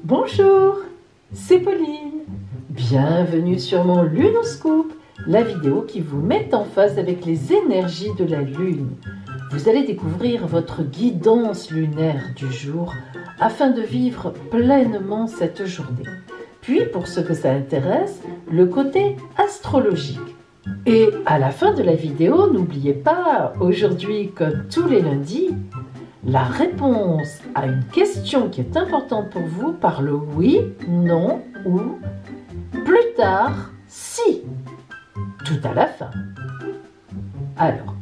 Bonjour, c'est Pauline. Bienvenue sur mon Lunoscope, la vidéo qui vous met en phase avec les énergies de la Lune. Vous allez découvrir votre guidance lunaire du jour afin de vivre pleinement cette journée. Puis, pour ceux que ça intéresse, le côté astrologique. Et à la fin de la vidéo, n'oubliez pas, aujourd'hui comme tous les lundis, la réponse à une question qui est importante pour vous par le oui, non ou plus tard, si. Tout à la fin. Alors,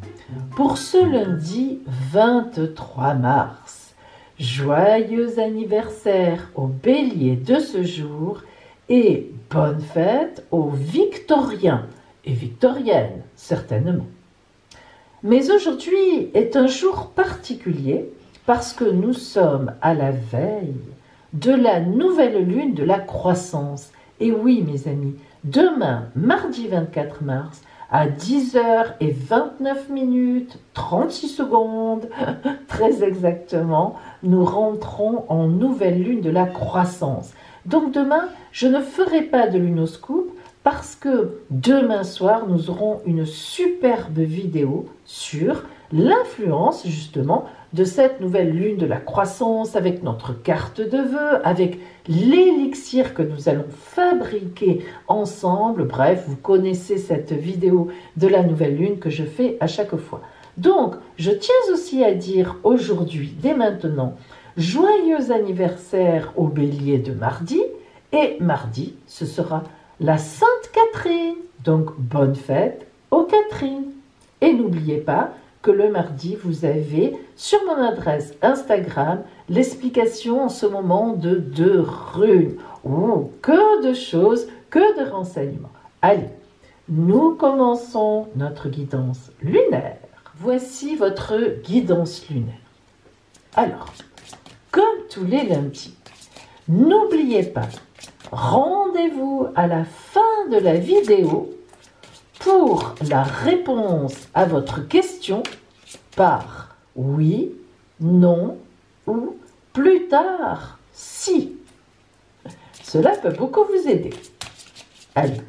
pour ce lundi 23 mars, joyeux anniversaire au bélier de ce jour et bonne fête aux victoriens et victoriennes, certainement. Mais aujourd'hui est un jour particulier parce que nous sommes à la veille de la nouvelle lune de la croissance. Et oui, mes amis, demain, mardi 24 mars, à 10h29 36 secondes, très exactement, nous rentrons en nouvelle lune de la croissance. Donc demain, je ne ferai pas de lunoscope parce que demain soir, nous aurons une superbe vidéo sur l'influence justement de cette nouvelle lune de la croissance avec notre carte de vœux, avec l'élixir que nous allons fabriquer ensemble. Bref, vous connaissez cette vidéo de la nouvelle lune que je fais à chaque fois. Donc, je tiens aussi à dire aujourd'hui, dès maintenant, joyeux anniversaire au bélier de mardi. Et mardi, ce sera la Sainte Catherine. Donc, bonne fête aux Catherines. Et n'oubliez pas que le mardi, vous avez sur mon adresse Instagram l'explication en ce moment de 2 runes. Oh, que de choses, que de renseignements. Allez, nous commençons notre guidance lunaire. Voici votre guidance lunaire. Alors, comme tous les lundis, n'oubliez pas, rendez-vous à la fin de la vidéo pour la réponse à votre question par oui, non ou plus tard, si. Cela peut beaucoup vous aider. Allez.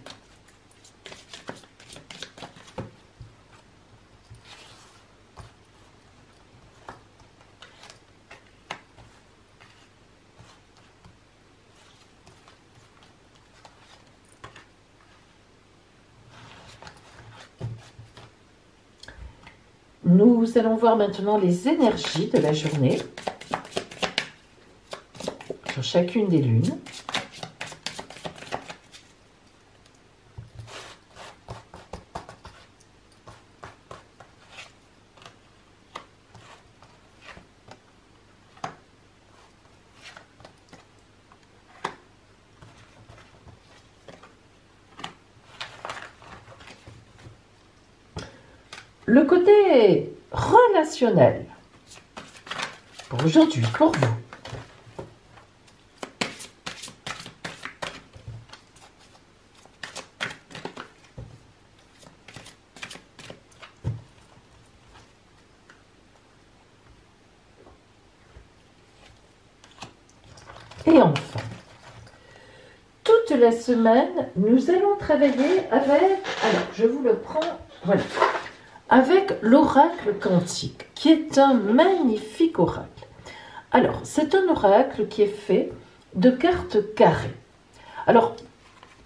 Nous allons voir maintenant les énergies de la journée sur chacune des lunes. Le côté relationnel, pour aujourd'hui, pour vous. Et enfin, toute la semaine, nous allons travailler avec, alors je vous le prends, voilà, avec l'oracle quantique, qui est un magnifique oracle. Alors, c'est un oracle qui est fait de cartes carrées. Alors,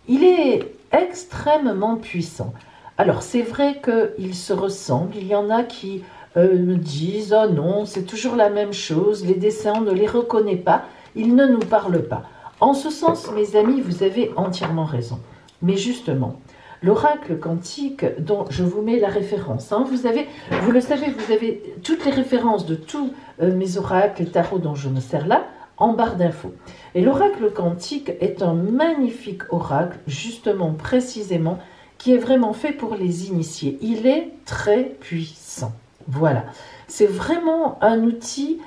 il est extrêmement puissant. Alors, c'est vrai qu'ils se ressemblent. Il y en a qui me disent « Oh non, c'est toujours la même chose, les dessins, on ne les reconnaît pas, ils ne nous parlent pas. » En ce sens, mes amis, vous avez entièrement raison. Mais justement, l'oracle quantique, dont je vous mets la référence, hein, vous le savez, vous avez toutes les références de tous mes oracles et tarots dont je me sers là, en barre d'infos. Et l'oracle quantique est un magnifique oracle, justement, précisément, qui est vraiment fait pour les initiés. Il est très puissant. Voilà. C'est vraiment un outil,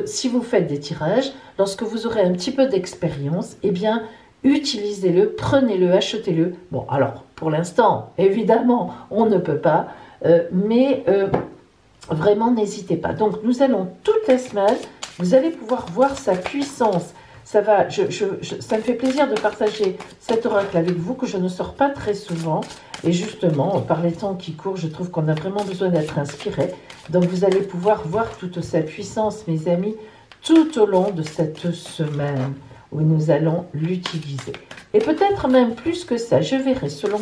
si vous faites des tirages, lorsque vous aurez un petit peu d'expérience, eh bien, utilisez-le, prenez-le, achetez-le. Bon, alors, pour l'instant, évidemment, on ne peut pas, mais vraiment, n'hésitez pas. Donc, nous allons toutes les semaines, vous allez pouvoir voir sa puissance. Ça me fait plaisir de partager cet oracle avec vous, que je ne sors pas très souvent. Et justement, par les temps qui courent, je trouve qu'on a vraiment besoin d'être inspiré. Donc, vous allez pouvoir voir toute sa puissance, mes amis, tout au long de cette semaine où nous allons l'utiliser. Et peut-être même plus que ça, je verrai selon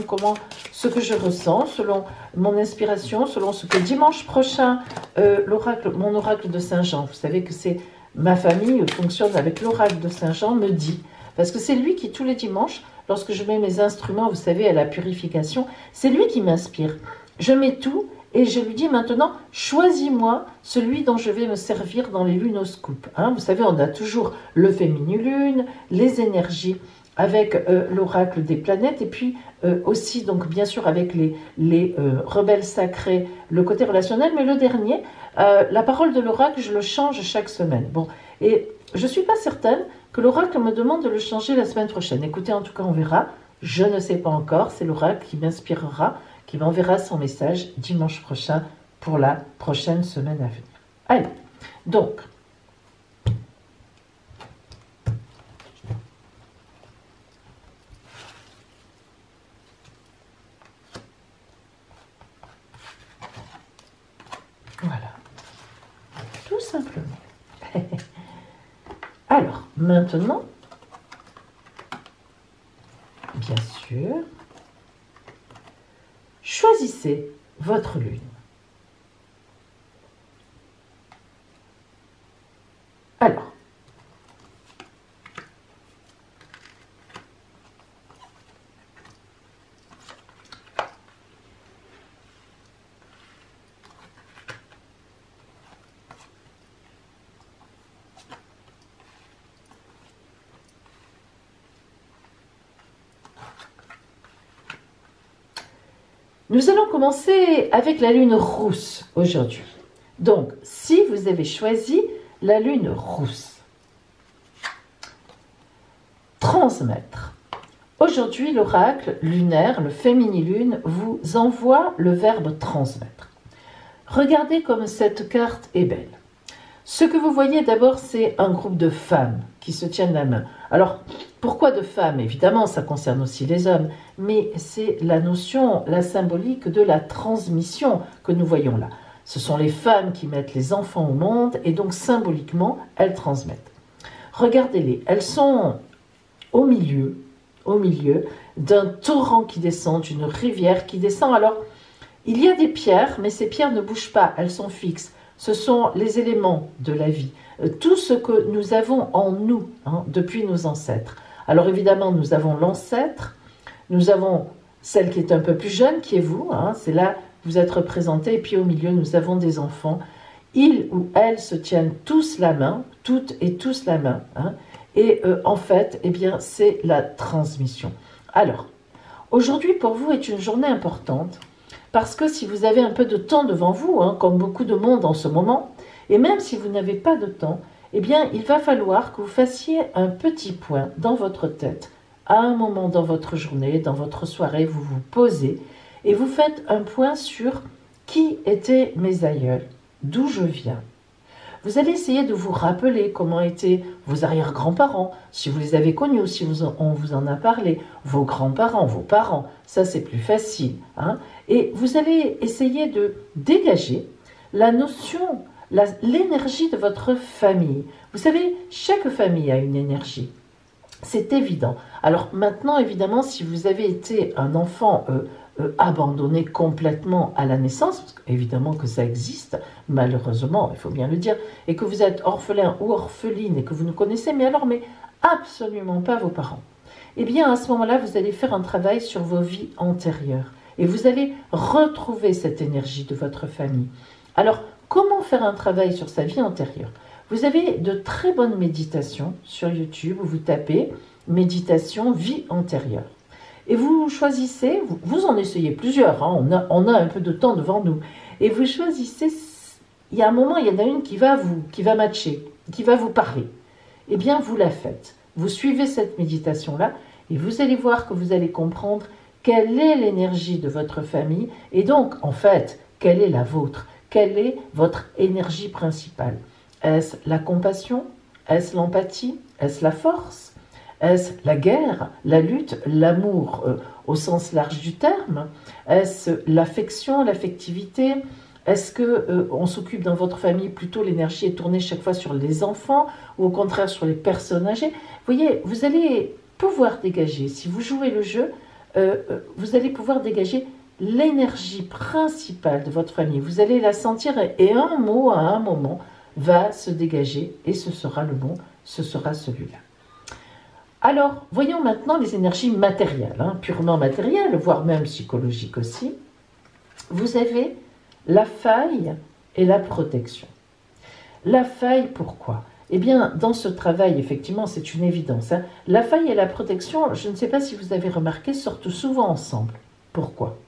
ce que je ressens, selon mon inspiration, selon ce que dimanche prochain, mon oracle de Saint-Jean, vous savez que c'est ma famille fonctionne avec l'oracle de Saint-Jean, me dit, parce que c'est lui qui tous les dimanches, lorsque je mets mes instruments, vous savez, à la purification, c'est lui qui m'inspire. Je mets tout et je lui dis maintenant, choisis-moi celui dont je vais me servir dans les lunoscopes. Hein, vous savez, on a toujours le féminilune, les énergies avec l'oracle des planètes, et puis aussi, donc bien sûr, avec les rebelles sacrés, le côté relationnel, mais le dernier, la parole de l'oracle, je le change chaque semaine. Bon, et je ne suis pas certaine que l'oracle me demande de le changer la semaine prochaine. Écoutez, en tout cas, on verra. Je ne sais pas encore, c'est l'oracle qui m'inspirera, qui m'enverra son message dimanche prochain pour la prochaine semaine à venir. Allez, donc, voilà, tout simplement. Alors, maintenant, bien sûr, choisissez votre lune. Alors, nous allons commencer avec la lune rousse aujourd'hui. Donc, si vous avez choisi la lune rousse, transmettre. Aujourd'hui, l'oracle lunaire, le féminilune, vous envoie le verbe transmettre. Regardez comme cette carte est belle. Ce que vous voyez d'abord, c'est un groupe de femmes qui se tiennent la main. Alors, pourquoi de femmes? Évidemment, ça concerne aussi les hommes, mais c'est la notion, la symbolique de la transmission que nous voyons là. Ce sont les femmes qui mettent les enfants au monde et donc symboliquement, elles transmettent. Regardez-les, elles sont au milieu d'un torrent qui descend, d'une rivière qui descend. Alors, il y a des pierres, mais ces pierres ne bougent pas, elles sont fixes. Ce sont les éléments de la vie, tout ce que nous avons en nous, hein, depuis nos ancêtres. Alors évidemment, nous avons l'ancêtre, nous avons celle qui est un peu plus jeune, qui est vous, hein, c'est là vous êtes représenté, et puis au milieu, nous avons des enfants. Ils ou elles se tiennent tous la main, toutes et tous la main, hein, et en fait, eh bien, c'est la transmission. Alors, aujourd'hui, pour vous, est une journée importante, parce que si vous avez un peu de temps devant vous, hein, comme beaucoup de monde en ce moment, et même si vous n'avez pas de temps, eh bien, il va falloir que vous fassiez un petit point dans votre tête. À un moment dans votre journée, dans votre soirée, vous vous posez et vous faites un point sur qui étaient mes aïeuls, d'où je viens. Vous allez essayer de vous rappeler comment étaient vos arrière-grands-parents, si vous les avez connus ou si on vous en a parlé, vos grands-parents, vos parents, ça c'est plus facile. Hein. Et vous allez essayer de dégager la notion, l'énergie de votre famille. Vous savez, chaque famille a une énergie. C'est évident. Alors maintenant, évidemment, si vous avez été un enfant abandonné complètement à la naissance, parce évidemment que ça existe, malheureusement, il faut bien le dire, et que vous êtes orphelin ou orpheline et que vous ne connaissez mais absolument pas vos parents, eh bien à ce moment-là, vous allez faire un travail sur vos vies antérieures et vous allez retrouver cette énergie de votre famille. Alors, comment faire un travail sur sa vie antérieure? Vous avez de très bonnes méditations sur YouTube où vous tapez « méditation vie antérieure ». Et vous choisissez, vous en essayez plusieurs, hein, on a un peu de temps devant nous, et vous choisissez, il y a un moment, il y en a une qui va matcher, qui va vous parler. Eh bien, vous la faites. Vous suivez cette méditation-là, et vous allez voir que vous allez comprendre quelle est l'énergie de votre famille, et donc, en fait, quelle est la vôtre. quelle est votre énergie principale? Est-ce la compassion? Est-ce l'empathie? Est-ce la force? Est-ce la guerre, la lutte, l'amour au sens large du terme? Est-ce l'affection, l'affectivité? Est-ce que on s'occupe dans votre famille plutôt l'énergie est tournée chaque fois sur les enfants ou au contraire sur les personnes âgées? Vous voyez, vous allez pouvoir dégager, si vous jouez le jeu, vous allez pouvoir dégager l'énergie principale de votre famille. Vous allez la sentir et un mot à un moment va se dégager et ce sera le bon, ce sera celui-là. Alors, voyons maintenant les énergies matérielles, purement matérielles, voire même psychologiques aussi. Vous avez la faille et la protection. La faille, pourquoi? Eh bien, dans ce travail, effectivement, c'est une évidence. La faille et la protection, je ne sais pas si vous avez remarqué, sortent souvent ensemble. Pourquoi?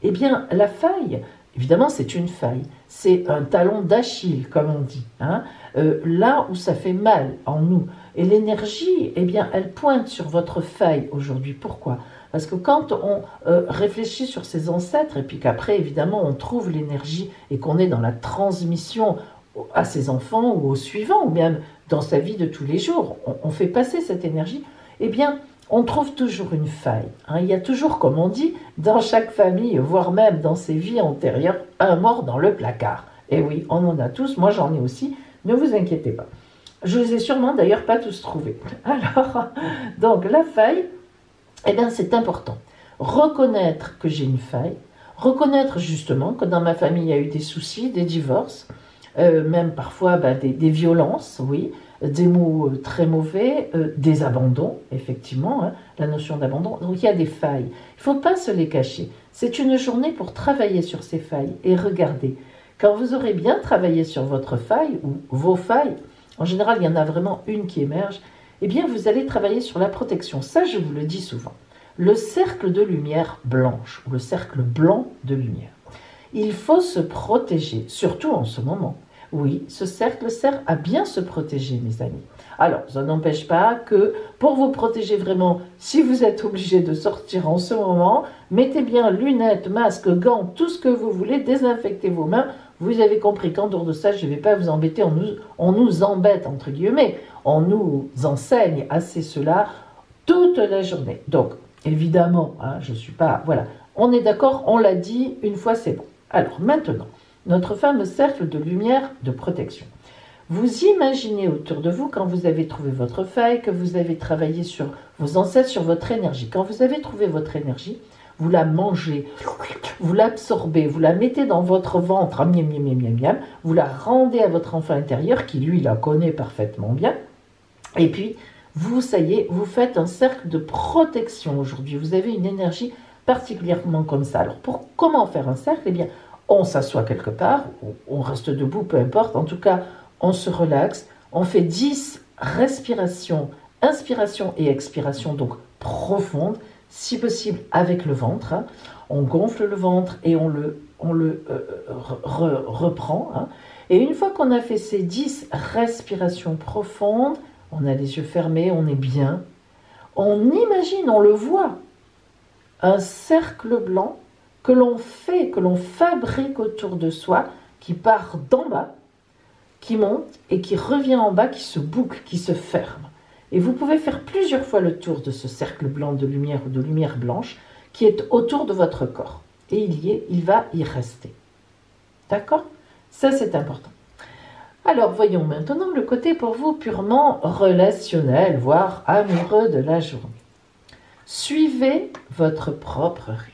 Eh bien, la faille, évidemment, c'est une faille. C'est un talon d'Achille, comme on dit. Là où ça fait mal en nous. Et l'énergie, eh bien, elle pointe sur votre faille aujourd'hui. Pourquoi? Parce que quand on réfléchit sur ses ancêtres, et puis qu'après, évidemment, on trouve l'énergie et qu'on est dans la transmission à ses enfants ou aux suivants, ou même dans sa vie de tous les jours, on fait passer cette énergie, eh bien, on trouve toujours une faille. Il y a toujours, comme on dit, dans chaque famille, voire même dans ses vies antérieures, un mort dans le placard. Et oui, on en a tous, moi j'en ai aussi, ne vous inquiétez pas. Je les ai sûrement d'ailleurs pas tous trouvés. Alors, donc la faille, eh bien c'est important. Reconnaître que j'ai une faille, reconnaître justement que dans ma famille il y a eu des soucis, des divorces, même parfois des violences, oui, des mots très mauvais, des abandons, effectivement, la notion d'abandon. Donc il y a des failles. Il ne faut pas se les cacher. C'est une journée pour travailler sur ces failles. Et regardez, quand vous aurez bien travaillé sur votre faille ou vos failles, en général il y en a vraiment une qui émerge, eh bien vous allez travailler sur la protection. Ça, je vous le dis souvent. Le cercle de lumière blanche, ou le cercle blanc de lumière. Il faut se protéger, surtout en ce moment. Oui, ce cercle sert à bien se protéger, mes amis. Alors, ça n'empêche pas que pour vous protéger vraiment, si vous êtes obligé de sortir en ce moment, mettez bien lunettes, masques, gants, tout ce que vous voulez, désinfectez vos mains. Vous avez compris qu'en dehors de ça, je ne vais pas vous embêter, on nous embête, entre guillemets, on nous enseigne assez cela toute la journée. Donc, évidemment, je ne suis pas... Voilà, on est d'accord, on l'a dit, une fois c'est bon. Alors, maintenant, notre fameux cercle de lumière de protection. Vous imaginez autour de vous, quand vous avez trouvé votre faille, que vous avez travaillé sur vos ancêtres, sur votre énergie. Quand vous avez trouvé votre énergie, vous la mangez, vous l'absorbez, vous la mettez dans votre ventre, miam, miam, miam, miam, miam, vous la rendez à votre enfant intérieur, qui lui la connaît parfaitement bien, et puis, vous, ça y est, vous faites un cercle de protection aujourd'hui. Vous avez une énergie particulièrement comme ça. Alors, comment faire un cercle? Eh bien, on s'assoit quelque part, on reste debout, peu importe. En tout cas, on se relaxe. On fait 10 respirations, inspiration et expiration, donc profondes, si possible avec le ventre. On gonfle le ventre et on le reprend. Et une fois qu'on a fait ces 10 respirations profondes, on a les yeux fermés, on est bien. On imagine, on le voit, un cercle blanc que l'on fabrique autour de soi, qui part d'en bas, qui monte et qui revient en bas, qui se boucle, qui se ferme. Et vous pouvez faire plusieurs fois le tour de ce cercle blanc de lumière ou de lumière blanche qui est autour de votre corps. Et il va y rester. D'accord? Ça, c'est important. Alors, voyons maintenant le côté pour vous purement relationnel, voire amoureux de la journée. Suivez votre propre rythme.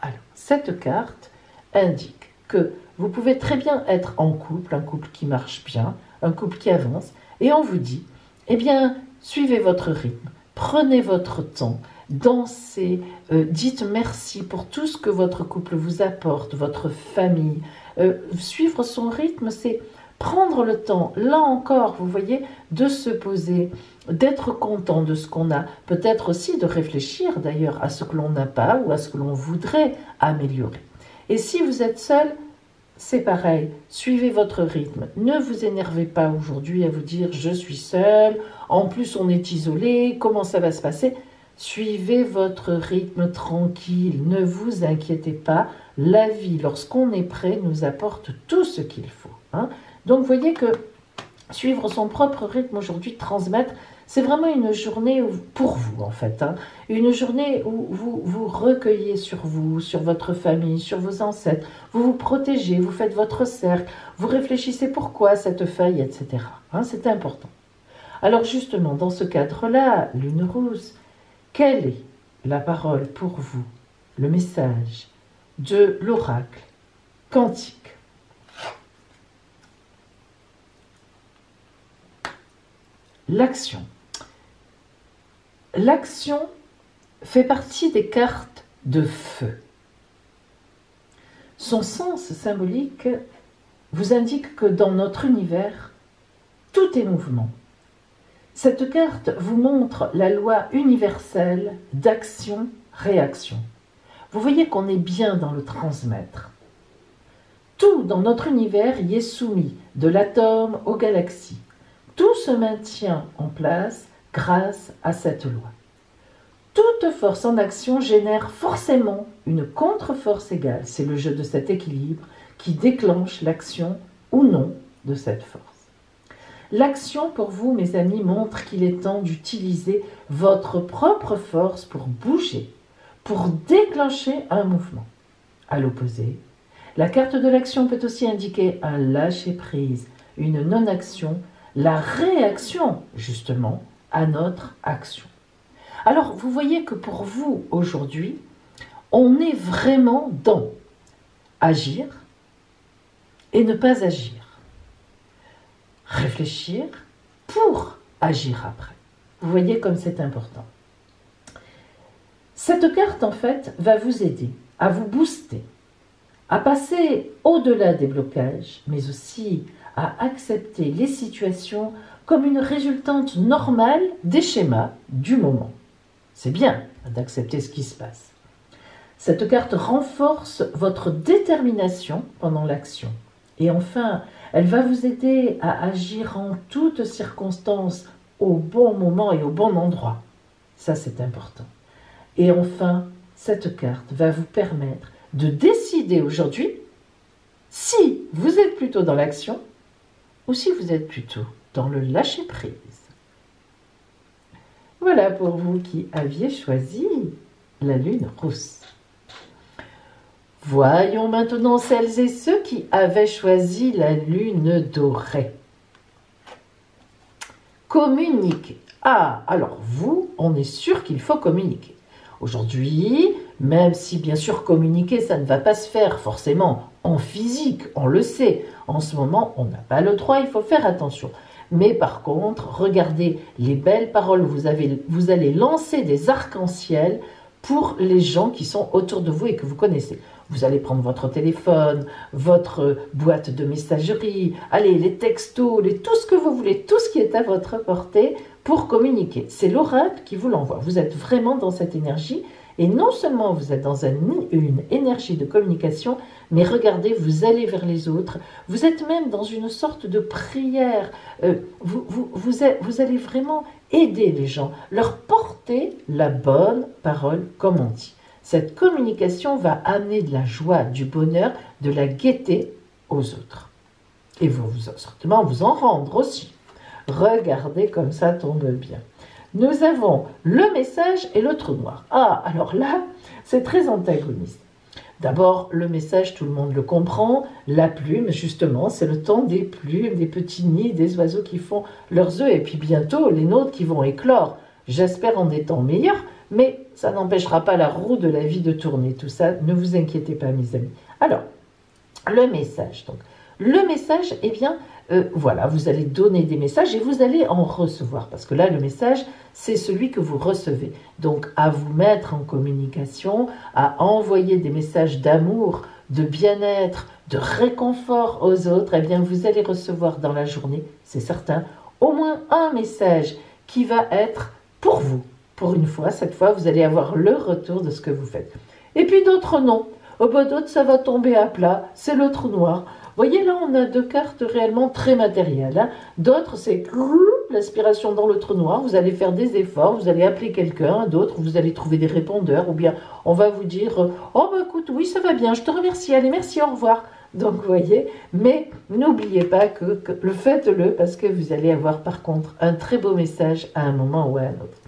Alors, cette carte indique que vous pouvez très bien être en couple, un couple qui marche bien, un couple qui avance, et on vous dit, eh bien, suivez votre rythme, prenez votre temps, dansez, dites merci pour tout ce que votre couple vous apporte, votre famille. Suivre son rythme, c'est prendre le temps, là encore, vous voyez, de se poser, d'être content de ce qu'on a, peut-être aussi de réfléchir d'ailleurs à ce que l'on n'a pas ou à ce que l'on voudrait améliorer. Et si vous êtes seul, c'est pareil, suivez votre rythme. Ne vous énervez pas aujourd'hui à vous dire « je suis seul », en plus on est isolé, comment ça va se passer? Suivez votre rythme tranquille, ne vous inquiétez pas, La vie, lorsqu'on est prêt, nous apporte tout ce qu'il faut. Hein. Donc, vous voyez que suivre son propre rythme aujourd'hui, transmettre, c'est vraiment une journée pour vous, en fait. Hein. Une journée où vous vous recueillez sur vous, sur votre famille, sur vos ancêtres. Vous vous protégez, vous faites votre cercle, vous réfléchissez pourquoi cette feuille, etc. Hein, c'est important. Alors justement, dans ce cadre-là, Lune Rousse, quelle est la parole pour vous, le message de l'oracle quantique? L'action. L'action fait partie des cartes de feu. Son sens symbolique vous indique que dans notre univers, tout est mouvement. Cette carte vous montre la loi universelle d'action-réaction. Vous voyez qu'on est bien dans le transmettre. Tout dans notre univers y est soumis, de l'atome aux galaxies. Tout se maintient en place grâce à cette loi. Toute force en action génère forcément une contre-force égale. C'est le jeu de cet équilibre qui déclenche l'action ou non de cette force. L'action pour vous, mes amis, montre qu'il est temps d'utiliser votre propre force pour bouger, pour déclencher un mouvement. À l'opposé, la carte de l'action peut aussi indiquer un lâcher-prise, une non-action, la réaction, justement, à notre action. Alors, vous voyez que pour vous, aujourd'hui, on est vraiment dans agir et ne pas agir. Réfléchir pour agir après. Vous voyez comme c'est important. Cette carte, en fait, va vous aider à vous booster, à passer au-delà des blocages, mais aussi à accepter les situations comme une résultante normale des schémas du moment. C'est bien d'accepter ce qui se passe. Cette carte renforce votre détermination pendant l'action. Et enfin, elle va vous aider à agir en toutes circonstances, au bon moment et au bon endroit. Ça, c'est important. Et enfin, cette carte va vous permettre de décider aujourd'hui si vous êtes plutôt dans l'action ou si vous êtes plutôt dans le lâcher-prise. Voilà pour vous qui aviez choisi la Lune Rousse. Voyons maintenant celles et ceux qui avaient choisi la Lune Dorée. Communiquer. Ah, alors vous, on est sûr qu'il faut communiquer. Aujourd'hui, même si bien sûr communiquer, ça ne va pas se faire forcément en physique, on le sait. En ce moment, on n'a pas le droit, il faut faire attention. Mais par contre, regardez les belles paroles, vous allez lancer des arcs-en-ciel pour les gens qui sont autour de vous et que vous connaissez. Vous allez prendre votre téléphone, votre boîte de messagerie, allez, les textos, tout ce que vous voulez, tout ce qui est à votre portée pour communiquer. C'est l'oracle qui vous l'envoie. Vous êtes vraiment dans cette énergie et non seulement vous êtes dans une énergie de communication, mais regardez, vous allez vers les autres. Vous êtes même dans une sorte de prière. Vous allez vraiment aider les gens, leur porter la bonne parole, comme on dit. Cette communication va amener de la joie, du bonheur, de la gaieté aux autres. Et vous certainement vous en rendre aussi. Regardez comme ça tombe bien. Nous avons le message et le trou noir. Ah, alors là, c'est très antagoniste. D'abord, le message, tout le monde le comprend. La plume, justement, c'est le temps des plumes, des petits nids, des oiseaux qui font leurs œufs. Et puis bientôt, les nôtres qui vont éclore. J'espère en des temps meilleurs. Mais ça n'empêchera pas la roue de la vie de tourner. Tout ça, ne vous inquiétez pas, mes amis. Alors, le message. Donc, le message, eh bien, voilà, vous allez donner des messages et vous allez en recevoir. Parce que là, le message, c'est celui que vous recevez. Donc, à vous mettre en communication, à envoyer des messages d'amour, de bien-être, de réconfort aux autres, eh bien, vous allez recevoir dans la journée, c'est certain, au moins un message qui va être pour vous. Pour une fois, cette fois, vous allez avoir le retour de ce que vous faites. Et puis d'autres non. D'autres, ça va tomber à plat. C'est le trou noir. Vous voyez, là, on a deux cartes réellement très matérielles. Hein. D'autres, c'est l'aspiration dans le trou noir, vous allez faire des efforts, vous allez appeler quelqu'un d'autre, vous allez trouver des répondeurs, ou bien on va vous dire oh bah écoute, oui ça va bien, je te remercie, allez merci, au revoir. Donc vous voyez, mais n'oubliez pas que le faites-le parce que vous allez avoir par contre un très beau message à un moment ou à un autre.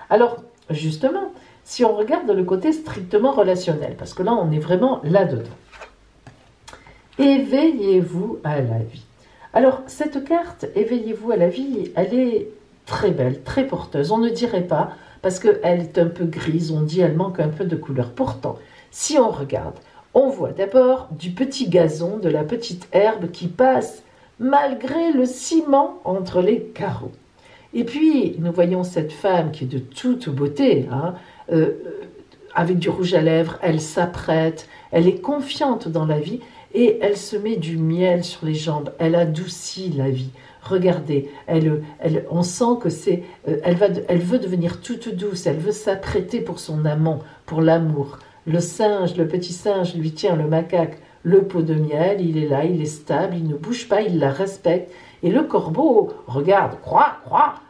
Alors justement, si on regarde le côté strictement relationnel, parce que là on est vraiment là-dedans, éveillez-vous à la vie. Alors, cette carte, éveillez-vous à la vie, elle est très belle, très porteuse. On ne dirait pas, parce qu'elle est un peu grise, on dit elle manque un peu de couleur. Pourtant, si on regarde, on voit d'abord du petit gazon, de la petite herbe qui passe malgré le ciment entre les carreaux. Et puis, nous voyons cette femme qui est de toute beauté, hein, avec du rouge à lèvres, elle s'apprête, elle est confiante dans la vie, et elle se met du miel sur les jambes, elle adoucit la vie. Regardez, on sent que elle veut devenir toute douce, elle veut s'apprêter pour son amant, pour l'amour. Le singe, le petit singe lui tient le macaque, le pot de miel, il est là, il est stable, il ne bouge pas, il la respecte. Et le corbeau, regarde,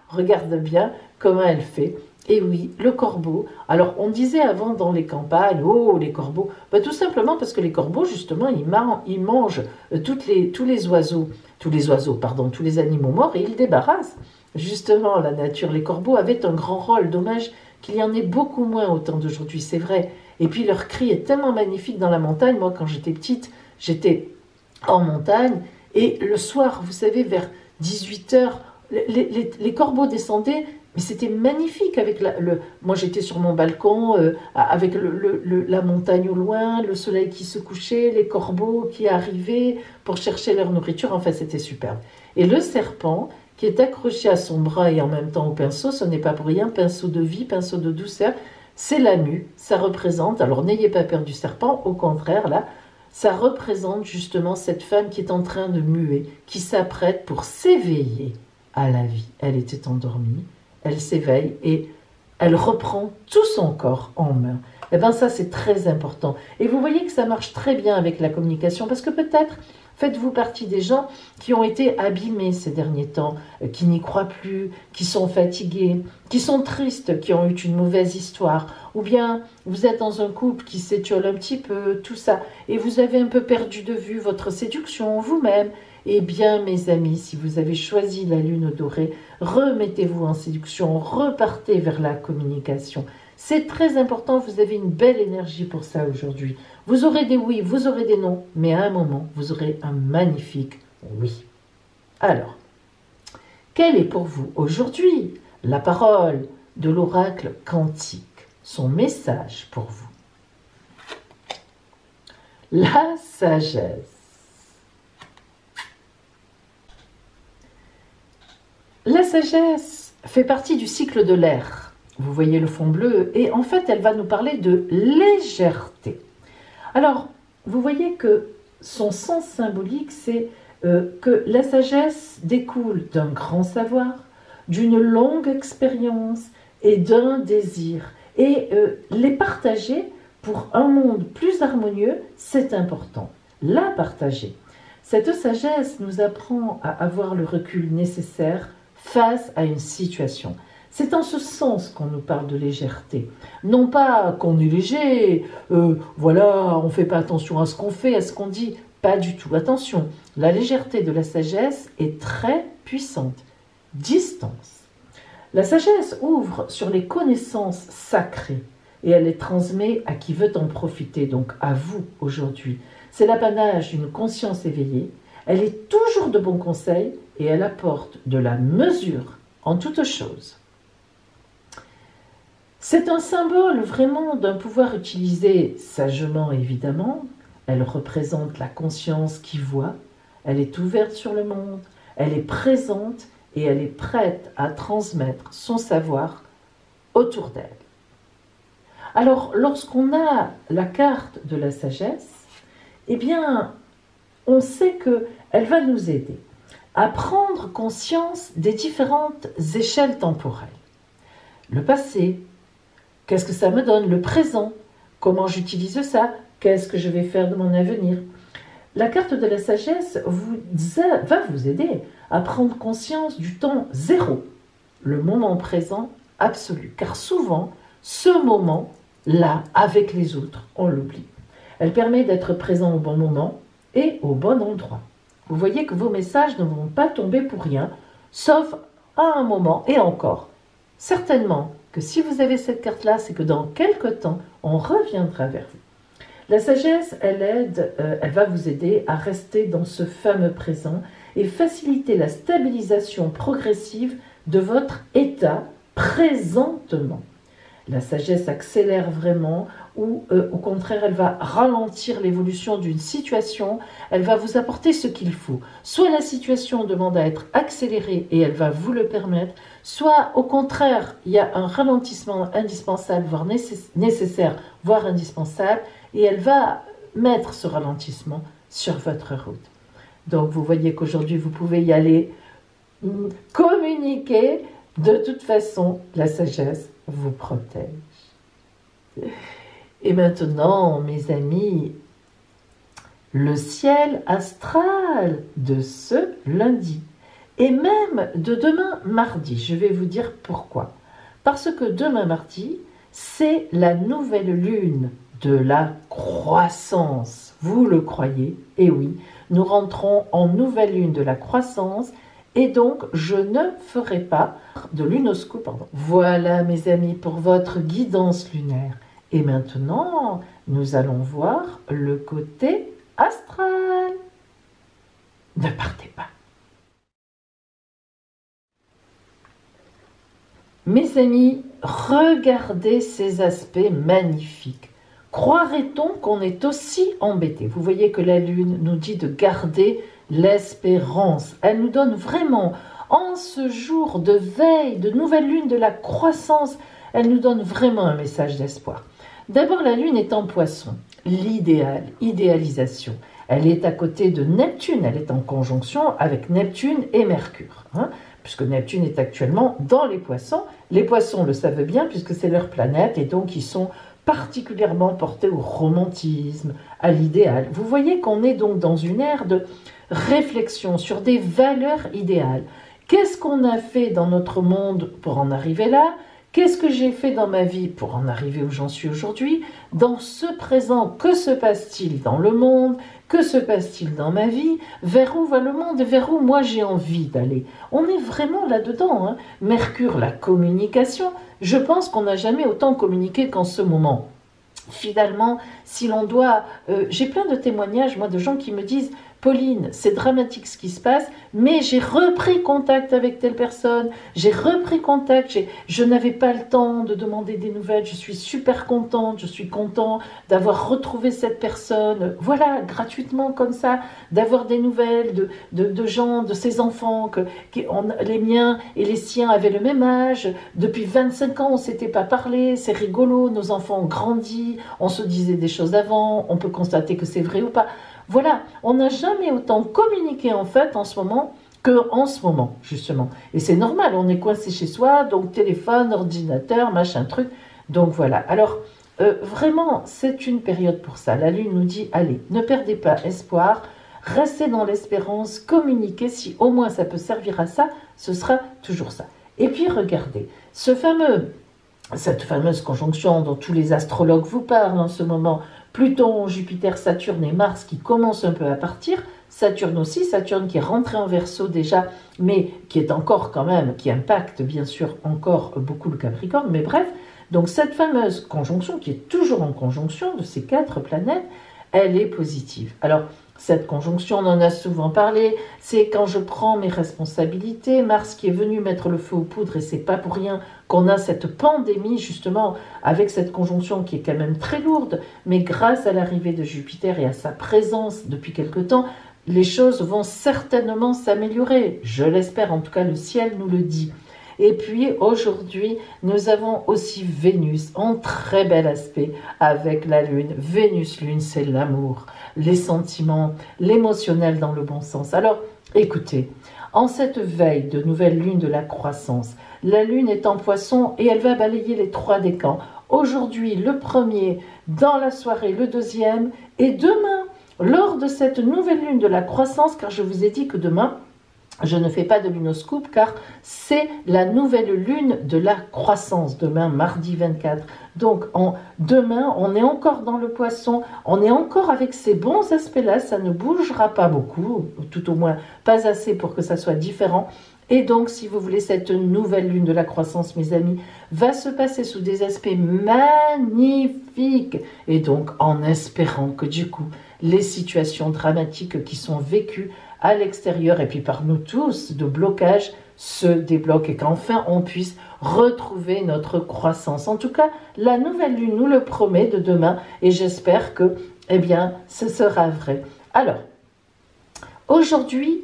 regarde bien comment elle fait. Et oui, le corbeau. Alors, on disait avant dans les campagnes, oh, les corbeaux. Ben, tout simplement parce que les corbeaux, justement, ils mangent tous les animaux morts et ils débarrassent. Justement, la nature, les corbeaux avaient un grand rôle. Dommage qu'il y en ait beaucoup moins au temps d'aujourd'hui, c'est vrai. Et puis, leur cri est tellement magnifique dans la montagne. Moi, quand j'étais petite, j'étais en montagne. Et le soir, vous savez, vers 18h, les corbeaux descendaient. Mais c'était magnifique avec moi j'étais sur mon balcon avec la montagne au loin, le soleil qui se couchait, les corbeaux qui arrivaient pour chercher leur nourriture, enfin c'était superbe. Et le serpent qui est accroché à son bras et en même temps au pinceau, ce n'est pas pour rien, pinceau de vie, pinceau de douceur, c'est la mue, ça représente, alors n'ayez pas peur du serpent, au contraire là, ça représente justement cette femme qui est en train de muer, qui s'apprête pour s'éveiller à la vie. Elle était endormie. Elle s'éveille et elle reprend tout son corps en main. Et bien ça, c'est très important. Et vous voyez que ça marche très bien avec la communication, parce que peut-être faites-vous partie des gens qui ont été abîmés ces derniers temps, qui n'y croient plus, qui sont fatigués, qui sont tristes, qui ont eu une mauvaise histoire, ou bien vous êtes dans un couple qui s'étiole un petit peu, tout ça, et vous avez un peu perdu de vue votre séduction, vous-même. Eh bien, mes amis, si vous avez choisi la lune dorée, remettez-vous en séduction, repartez vers la communication. C'est très important, vous avez une belle énergie pour ça aujourd'hui. Vous aurez des oui, vous aurez des non, mais à un moment, vous aurez un magnifique oui. Alors, quelle est pour vous aujourd'hui la parole de l'oracle quantique, son message pour vous? La sagesse. La sagesse fait partie du cycle de l'air. Vous voyez le fond bleu et en fait, elle va nous parler de légèreté. Alors, vous voyez que son sens symbolique, c'est que la sagesse découle d'un grand savoir, d'une longue expérience et d'un désir. Et les partager pour un monde plus harmonieux, c'est important. La partager. Cette sagesse nous apprend à avoir le recul nécessaire face à une situation. C'est en ce sens qu'on nous parle de légèreté. Non pas qu'on est léger, voilà, on ne fait pas attention à ce qu'on fait, à ce qu'on dit. Pas du tout. Attention, la légèreté de la sagesse est très puissante. Distance. La sagesse ouvre sur les connaissances sacrées et elle les transmet à qui veut en profiter, donc à vous aujourd'hui. C'est l'apanage d'une conscience éveillée. Elle est toujours de bons conseils et elle apporte de la mesure en toutes choses. C'est un symbole vraiment d'un pouvoir utilisé sagement évidemment. Elle représente la conscience qui voit, elle est ouverte sur le monde, elle est présente et elle est prête à transmettre son savoir autour d'elle. Alors, lorsqu'on a la carte de la sagesse, eh bien, on sait qu'elle va nous aider à prendre conscience des différentes échelles temporelles. Le passé, qu'est-ce que ça me donne? Le présent, comment j'utilise ça? Qu'est-ce que je vais faire de mon avenir? La carte de la sagesse va vous aider à prendre conscience du temps zéro. le moment présent absolu. Car souvent, ce moment-là, avec les autres, on l'oublie. Elle permet d'être présent au bon moment et au bon endroit. Vous voyez que vos messages ne vont pas tomber pour rien, sauf à un moment et encore. Certainement que si vous avez cette carte-là, c'est que dans quelque temps, on reviendra vers vous. La sagesse, elle va vous aider à rester dans ce fameux présent et faciliter la stabilisation progressive de votre état présentement. La sagesse accélère vraiment ou au contraire, elle va ralentir l'évolution d'une situation, elle va vous apporter ce qu'il faut. Soit la situation demande à être accélérée et elle va vous le permettre, soit au contraire, il y a un ralentissement indispensable, voire nécessaire, voire indispensable, et elle va mettre ce ralentissement sur votre route. Donc vous voyez qu'aujourd'hui, vous pouvez y aller, communiquer. De toute façon, la sagesse vous protège. Et maintenant, mes amis, le ciel astral de ce lundi et même de demain mardi. Je vais vous dire pourquoi. Parce que demain mardi, c'est la nouvelle lune de la croissance. Vous le croyez? Et oui, nous rentrons en nouvelle lune de la croissance. Et donc, je ne ferai pas de lunoscope. Voilà, mes amis, pour votre guidance lunaire. Et maintenant, nous allons voir le côté astral. Ne partez pas. Mes amis, regardez ces aspects magnifiques. Croirait-on qu'on est aussi embêté? Vous voyez que la lune nous dit de garder l'espérance. Elle nous donne vraiment, en ce jour de veille, de nouvelle lune de la croissance, elle nous donne vraiment un message d'espoir. D'abord, la lune est en poisson, l'idéal, idéalisation. Elle est à côté de Neptune, elle est en conjonction avec Neptune et Mercure, puisque Neptune est actuellement dans les poissons. Les poissons le savent bien puisque c'est leur planète et donc ils sont particulièrement portés au romantisme, à l'idéal. Vous voyez qu'on est donc dans une ère de réflexion sur des valeurs idéales. Qu'est-ce qu'on a fait dans notre monde pour en arriver là? Qu'est-ce que j'ai fait dans ma vie pour en arriver où j'en suis aujourd'hui? Dans ce présent, que se passe-t-il dans le monde? Que se passe-t-il dans ma vie? Vers où va le monde et vers où moi j'ai envie d'aller? On est vraiment là-dedans. Mercure, la communication. Je pense qu'on n'a jamais autant communiqué qu'en ce moment. Finalement, si l'on doit... j'ai plein de témoignages, moi, de gens qui me disent « Pauline, c'est dramatique ce qui se passe, mais j'ai repris contact avec telle personne, j'ai repris contact, je n'avais pas le temps de demander des nouvelles, je suis super contente, je suis content d'avoir retrouvé cette personne, voilà, gratuitement comme ça, d'avoir des nouvelles de gens, de ses enfants, les miens et les siens avaient le même âge, depuis 25 ans on ne s'était pas parlé, c'est rigolo, nos enfants ont grandi, on se disait des choses avant, on peut constater que c'est vrai ou pas. Voilà, on n'a jamais autant communiqué en fait en ce moment qu'en ce moment, justement. Et c'est normal, on est coincé chez soi, donc téléphone, ordinateur, machin truc. Donc voilà. Alors, vraiment, c'est une période pour ça. La Lune nous dit, allez, ne perdez pas espoir, restez dans l'espérance, communiquez, si au moins ça peut servir à ça, ce sera toujours ça. Et puis regardez, cette fameuse conjonction dont tous les astrologues vous parlent en ce moment, Pluton, Jupiter, Saturne et Mars qui commencent un peu à partir, Saturne aussi, Saturne qui est rentré en Verseau déjà, mais qui est encore quand même, qui impacte bien sûr encore beaucoup le Capricorne, mais bref, donc cette fameuse conjonction qui est toujours en conjonction de ces 4 planètes, elle est positive. Alors, cette conjonction, on en a souvent parlé, c'est quand je prends mes responsabilités, Mars qui est venu mettre le feu aux poudres, et c'est pas pour rien qu'on a cette pandémie, justement, avec cette conjonction qui est quand même très lourde, mais grâce à l'arrivée de Jupiter et à sa présence depuis quelque temps, les choses vont certainement s'améliorer. Je l'espère, en tout cas, le ciel nous le dit. Et puis aujourd'hui, nous avons aussi Vénus en très bel aspect avec la Lune. Vénus-Lune, c'est l'amour, les sentiments, l'émotionnel dans le bon sens. Alors, écoutez, en cette veille de nouvelle Lune de la croissance, la Lune est en Poisson et elle va balayer les 3 décans. Aujourd'hui, le premier, dans la soirée, le deuxième, et demain, lors de cette nouvelle Lune de la croissance, car je vous ai dit que demain, Je ne fais pas de lunoscope car c'est la nouvelle lune de la croissance, demain mardi 24. Donc demain, on est encore dans le poisson, on est encore avec ces bons aspects-là, ça ne bougera pas beaucoup, tout au moins pas assez pour que ça soit différent. Et donc, si vous voulez, cette nouvelle lune de la croissance, mes amis, va se passer sous des aspects magnifiques. Et donc, en espérant que du coup, les situations dramatiques qui sont vécues à l'extérieur et puis par nous tous de blocage se débloquent et qu'enfin on puisse retrouver notre croissance. En tout cas, la nouvelle lune nous le promet de demain et j'espère que, eh bien, ce sera vrai. Alors, aujourd'hui,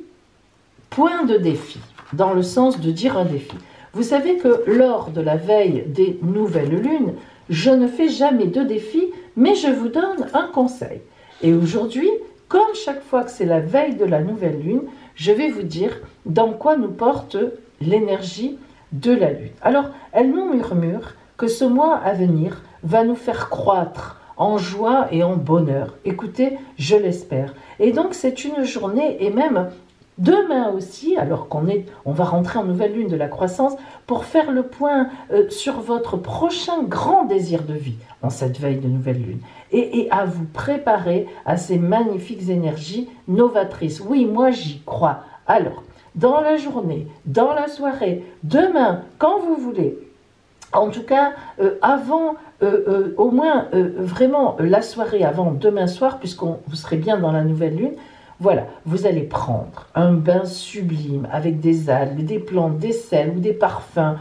point de défi, dans le sens de dire un défi. Vous savez que lors de la veille des nouvelles lunes, je ne fais jamais de défi, mais je vous donne un conseil. Et aujourd'hui, comme chaque fois que c'est la veille de la nouvelle lune, je vais vous dire dans quoi nous porte l'énergie de la lune. Alors, elle nous murmure que ce mois à venir va nous faire croître en joie et en bonheur. Écoutez, je l'espère. Et donc, c'est une journée, et même demain aussi, alors on va rentrer en nouvelle lune de la croissance, pour faire le point sur votre prochain grand désir de vie en cette veille de nouvelle lune. Et à vous préparer à ces magnifiques énergies novatrices. Oui, moi j'y crois. Alors, dans la journée, dans la soirée, demain, quand vous voulez, en tout cas, avant, au moins vraiment la soirée avant demain soir, vous serez bien dans la nouvelle lune, voilà, vous allez prendre un bain sublime avec des algues, des plantes, des sels ou des parfums.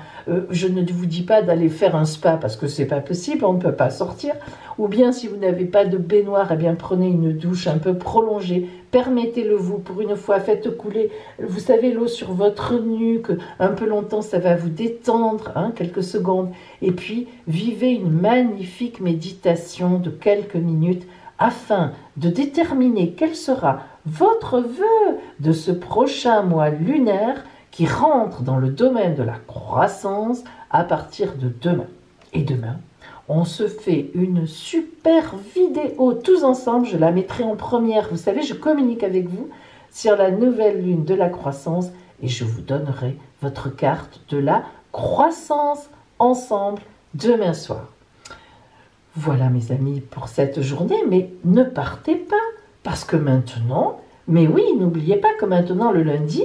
Je ne vous dis pas d'aller faire un spa parce que c'est pas possible, on ne peut pas sortir. Ou bien si vous n'avez pas de baignoire, eh bien prenez une douche un peu prolongée. Permettez-le vous pour une fois, faites couler, vous savez, l'eau sur votre nuque. Un peu longtemps, ça va vous détendre, quelques secondes. Et puis, vivez une magnifique méditation de quelques minutes afin de déterminer quel sera votre vœu de ce prochain mois lunaire qui rentre dans le domaine de la croissance à partir de demain. Et demain, on se fait une super vidéo tous ensemble, je la mettrai en première. Vous savez, je communique avec vous sur la nouvelle lune de la croissance et je vous donnerai votre carte de la croissance ensemble demain soir. Voilà mes amis pour cette journée, mais ne partez pas, parce que maintenant, mais oui, n'oubliez pas que maintenant le lundi,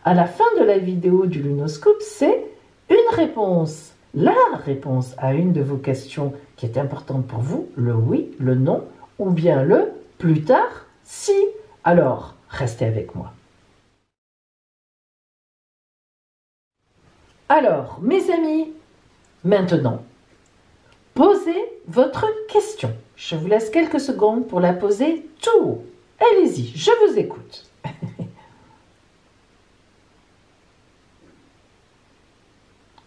à la fin de la vidéo du Lunoscope, c'est une réponse, la réponse à une de vos questions qui est importante pour vous, le oui, le non, ou bien le plus tard, si. Alors, restez avec moi. Alors, mes amis, maintenant, posez votre question. Je vous laisse quelques secondes pour la poser tout haut. Allez-y, je vous écoute.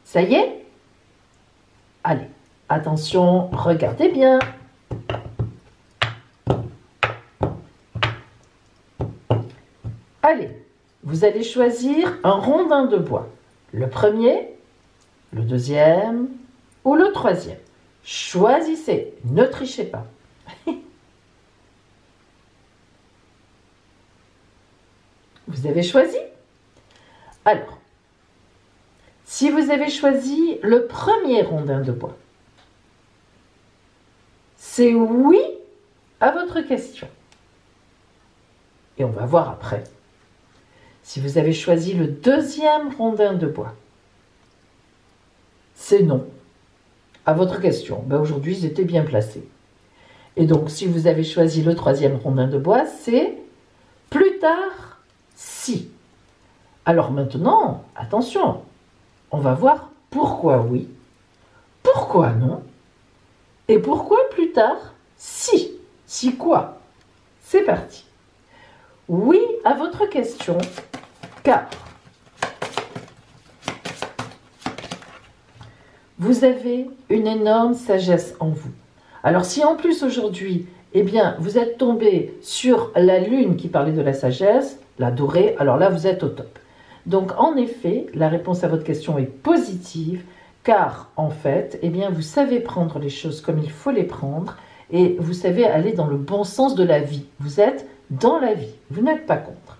Ça y est? Allez, attention, regardez bien. Allez, vous allez choisir un rondin de bois. Le premier, le deuxième ou le troisième. Choisissez, ne trichez pas. Vous avez choisi? Alors, si vous avez choisi le premier rondin de bois, c'est oui à votre question. Et on va voir après. Si vous avez choisi le deuxième rondin de bois, c'est non à votre question. Ben aujourd'hui, ils étaient bien placés. Et donc, si vous avez choisi le troisième rondin de bois, c'est plus tard, si. Alors maintenant, attention, on va voir pourquoi oui, pourquoi non, et pourquoi plus tard, si. Si quoi? C'est parti. Oui à votre question, car vous avez une énorme sagesse en vous. Alors si en plus aujourd'hui, eh bien, vous êtes tombé sur la lune qui parlait de la sagesse, la dorée, alors là vous êtes au top. Donc en effet, la réponse à votre question est positive, car en fait, eh bien, vous savez prendre les choses comme il faut les prendre, et vous savez aller dans le bon sens de la vie. Vous êtes dans la vie, vous n'êtes pas contre.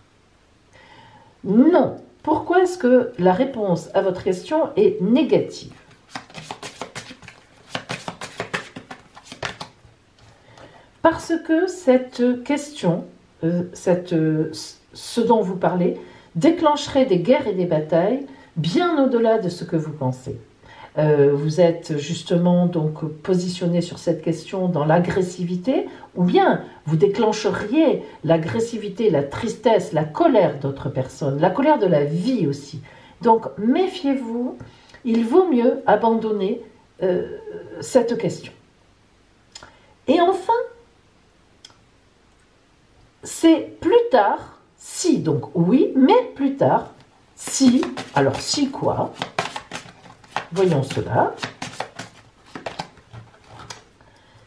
Non. Pourquoi est-ce que la réponse à votre question est négative? Parce que cette question, ce dont vous parlez, déclencherait des guerres et des batailles bien au-delà de ce que vous pensez. Vous êtes justement donc positionné sur cette question dans l'agressivité, ou bien vous déclencheriez l'agressivité, la tristesse, la colère d'autres personnes, la colère de la vie aussi. Donc méfiez-vous, il vaut mieux abandonner cette question. Et enfin, c'est plus tard, si, donc oui, mais plus tard, si, alors si quoi? Voyons cela.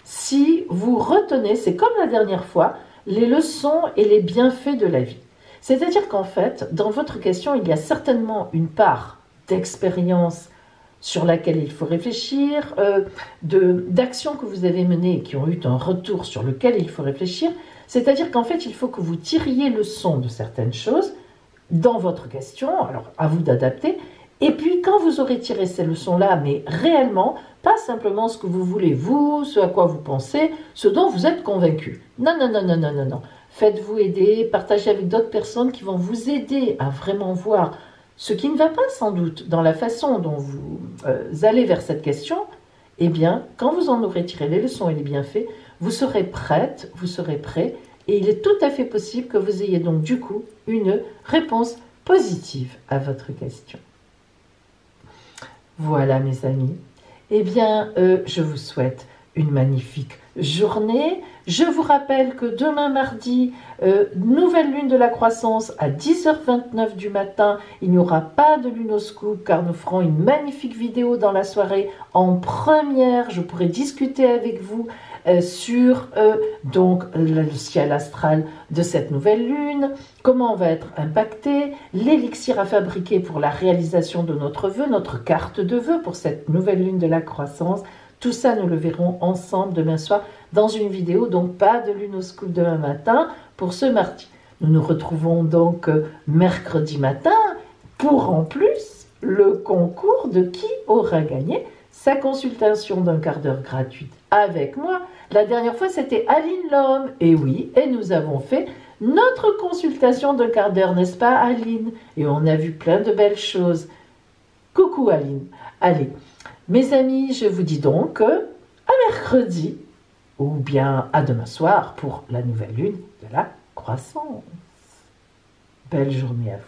Si vous retenez, c'est comme la dernière fois, les leçons et les bienfaits de la vie. C'est-à-dire qu'en fait, dans votre question, il y a certainement une part d'expérience sur laquelle il faut réfléchir, d'actions que vous avez menées et qui ont eu un retour sur lequel il faut réfléchir. C'est-à-dire qu'en fait, il faut que vous tiriez leçon de certaines choses dans votre question, alors à vous d'adapter. Et puis, quand vous aurez tiré ces leçons-là, mais réellement, pas simplement ce que vous voulez, vous, ce à quoi vous pensez, ce dont vous êtes convaincu. Non, non, non, non, non, non, non. Faites-vous aider, partagez avec d'autres personnes qui vont vous aider à vraiment voir ce qui ne va pas sans doute dans la façon dont vous allez vers cette question. Eh bien, quand vous en aurez tiré les leçons et les bienfaits, vous serez prête, vous serez prêt, et il est tout à fait possible que vous ayez donc du coup une réponse positive à votre question. Voilà mes amis, eh bien je vous souhaite une magnifique journée. Je vous rappelle que demain mardi, nouvelle lune de la croissance à 10h29 du matin, il n'y aura pas de lunoscope car nous ferons une magnifique vidéo dans la soirée en première. Je pourrai discuter avec vous sur donc le ciel astral de cette nouvelle lune, comment on va être impacté, l'élixir à fabriquer pour la réalisation de notre vœu, notre carte de vœu pour cette nouvelle lune de la croissance. Tout ça, nous le verrons ensemble demain soir dans une vidéo, donc pas de lunoscope demain matin pour ce mardi. Nous nous retrouvons donc mercredi matin pour en plus le concours de qui aura gagné sa consultation d'un quart d'heure gratuite avec moi. La dernière fois, c'était Aline Lhomme. Et oui, et nous avons fait notre consultation d'un quart d'heure, n'est-ce pas Aline? Et on a vu plein de belles choses. Coucou Aline. Allez, mes amis, je vous dis donc à mercredi ou bien à demain soir pour la nouvelle lune de la croissance. Belle journée à vous.